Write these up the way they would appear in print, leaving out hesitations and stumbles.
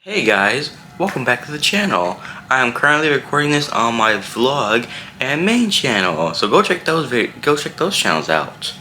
Hey guys, welcome back to the channel. I am currently recording this on my vlog and main channel, so go check those channels out.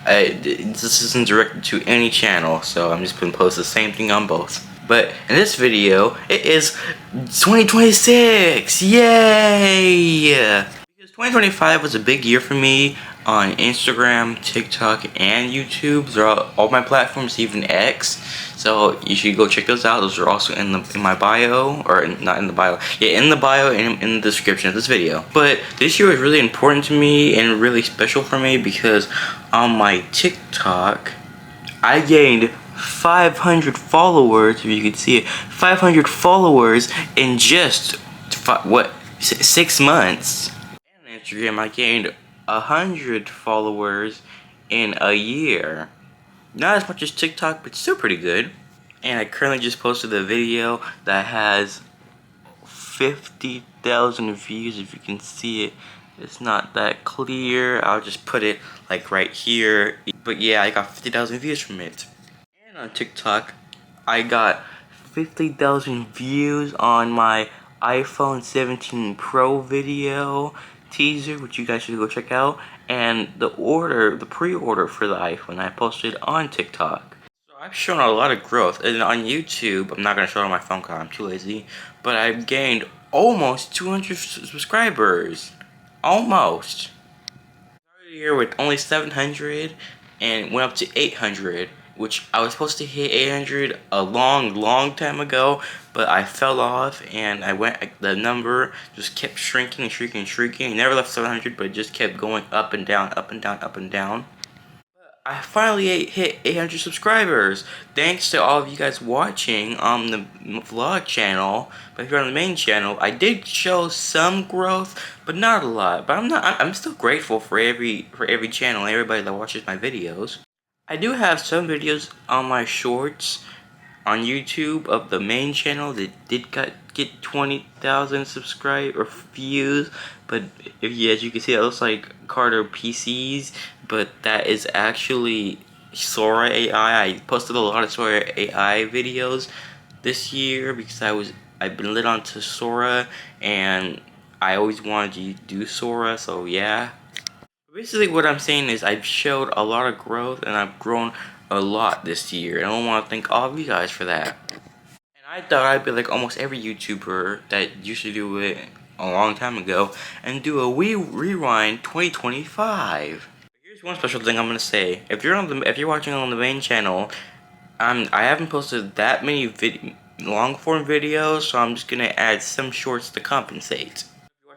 This isn't directed to any channel, so I'm just gonna post the same thing on both. But in this video, it is 2026! Yay! Because 2025 was a big year for me on Instagram, TikTok, and YouTube. Those are all my platforms, even X. So you should go check those out. Those are also in my bio, or not in the bio. Yeah, in the bio and in the description of this video. But this year was really important to me and really special for me because on my TikTok, I gained 500 followers. If you can see it, 500 followers in just 6 months. And on Instagram, I gained 100 followers in a year. Not as much as TikTok, but still pretty good. And I currently just posted a video that has 50,000 views. If you can see it, it's not that clear. I'll just put it like right here. But yeah, I got 50,000 views from it. And on TikTok, I got 50,000 views on my iPhone 17 Pro video teaser, which you guys should go check out, and the pre-order for the iPhone I posted on TikTok. So I've shown a lot of growth, and on YouTube, I'm not gonna show it on my phone because I'm too lazy, but I've gained almost 200 subscribers. Almost. Started the year with only 700 and went up to 800. Which I was supposed to hit 800 a long time ago, but I fell off and the number just kept shrinking. It never left 700, but it just kept going up and down. I finally hit 800 subscribers, thanks to all of you guys watching on the vlog channel. But if you're on the main channel, I did show some growth, but not a lot. But I'm still grateful for every channel, everybody that watches my videos. I do have some videos on my shorts on YouTube of the main channel that did get 20,000 or views, but as you can see, it looks like Carter PCs, but that is actually Sora AI. I posted a lot of Sora AI videos this year because I've been lit onto Sora and I always wanted to do Sora, so yeah. Basically what I'm saying is I've showed a lot of growth and I've grown a lot this year, and I want to thank all of you guys for that. And I thought I'd be like almost every YouTuber that used to do it a long time ago and do a rewind 2025. Here's one special thing I'm gonna say. If you're watching on the main channel, I haven't posted that many long form videos, so I'm just gonna add some shorts to compensate.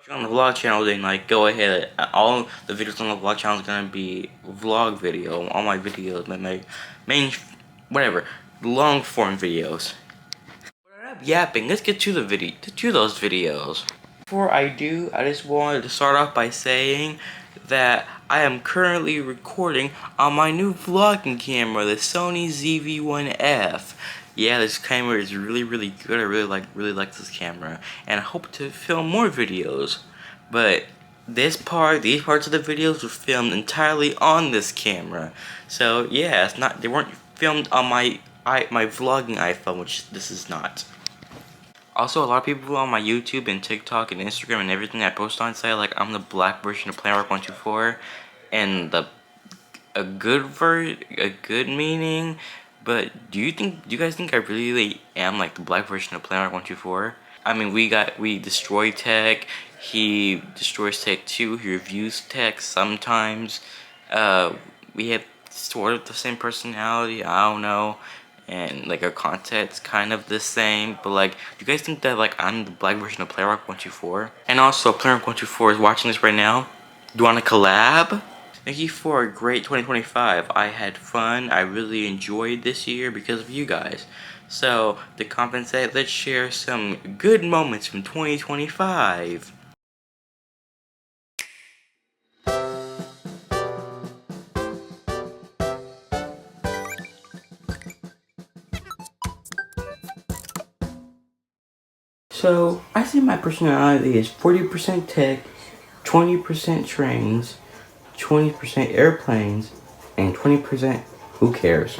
On the vlog channel, then like go ahead. All the videos on the vlog channel is gonna be vlog video. All my videos, my main, whatever, long form videos. But enough yapping. Let's get to those videos. Before I do, I just wanted to start off by saying that I am currently recording on my new vlogging camera, the Sony ZV-1F. Yeah, this camera is really good. I really like this camera, and I hope to film more videos. But these parts of the videos were filmed entirely on this camera. So yeah, they weren't filmed on my vlogging iPhone, which this is not. Also, a lot of people on my YouTube and TikTok and Instagram and everything I post on say like I'm the black version of PlayRock124, and a good meaning. But do you guys think I really am like the black version of PlayRock124? I mean, we destroy tech. He destroys tech too. He reviews tech sometimes. We have sort of the same personality. I don't know. And like our content's kind of the same, but like, do you guys think that like I'm the black version of PlayRock124? And also, PlayRock124 is watching this right now. Do you want to collab? Thank you for a great 2025. I had fun. I really enjoyed this year because of you guys. So, to compensate, let's share some good moments from 2025. So, I say my personality is 40% tech, 20% trains, 20% airplanes, and 20% who cares.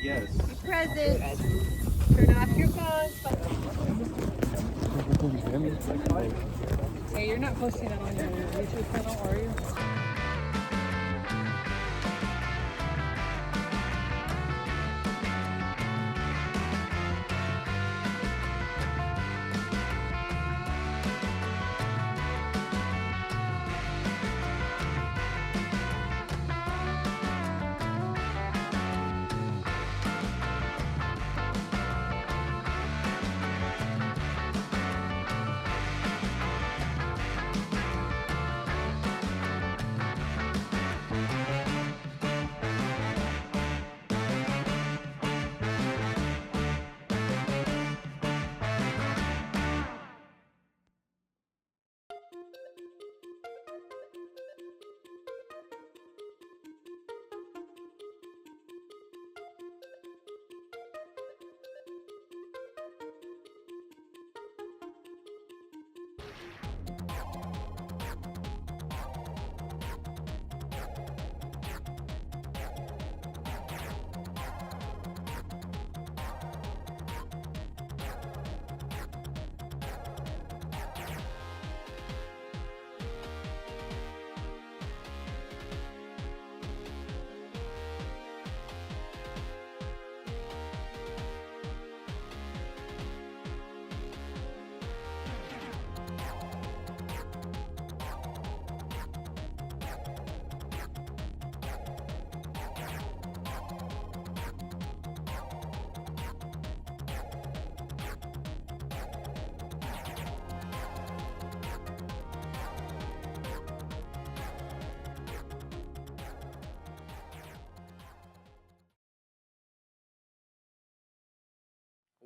Present. Turn off your phones. Hey, you're not posting that on your YouTube channel, are you?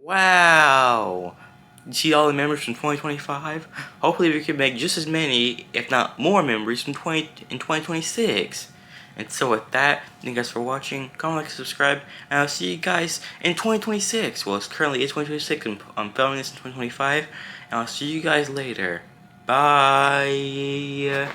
Wow! You see all the memories from 2025? Hopefully we can make just as many, if not more memories from 2026. And so with that, thank you guys for watching. Comment, like, subscribe, and I'll see you guys in 2026. Well, it's currently 2026, and I'm filming this in 2025, and I'll see you guys later. Bye!